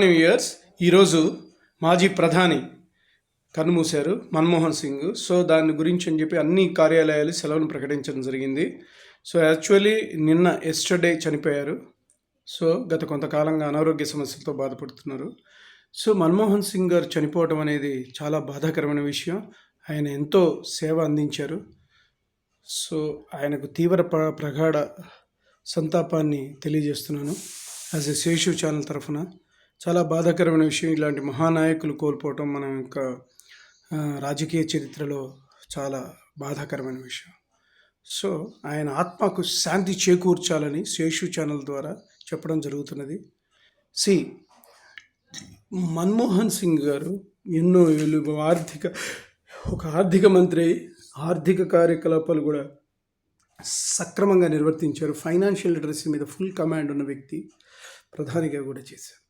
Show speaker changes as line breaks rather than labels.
New years ఈరోజు మాజీ ప్రధాని కన్నుమూశారు మన్మోహన్ సింగ్. సో దాని గురించి అని చెప్పి అన్ని కార్యాలయాలు సెలవును ప్రకటించడం జరిగింది. సో యాక్చువల్లీ నిన్న ఎస్టర్డే చనిపోయారు. సో గత కొంతకాలంగా అనారోగ్య సమస్యలతో బాధపడుతున్నారు. సో మన్మోహన్ సింగ్ గారు చనిపోవడం అనేది చాలా బాధాకరమైన విషయం. ఆయన ఎంతో సేవ అందించారు. సో ఆయనకు తీవ్ర ప్రగాఢ సంతాపాన్ని తెలియజేస్తున్నాను యాజ్ ఎ శేషు ఛానల్ తరఫున. చాలా బాధాకరమైన విషయం. ఇలాంటి మహానాయకులు కోల్పోవటం మన యొక్క రాజకీయ చరిత్రలో చాలా బాధాకరమైన విషయం. సో ఆయన ఆత్మకు శాంతి చేకూర్చాలని శేషు ఛానల్ ద్వారా చెప్పడం జరుగుతున్నది. మన్మోహన్ సింగ్ గారు ఎన్నో ఏళ్ళు ఆర్థిక మంత్రి, ఆర్థిక కార్యకలాపాలు కూడా సక్రమంగా నిర్వర్తించారు. ఫైనాన్షియల్ లిటరసీ మీద ఫుల్ కమాండ్ ఉన్న వ్యక్తి, ప్రధానిగా కూడా చేశారు.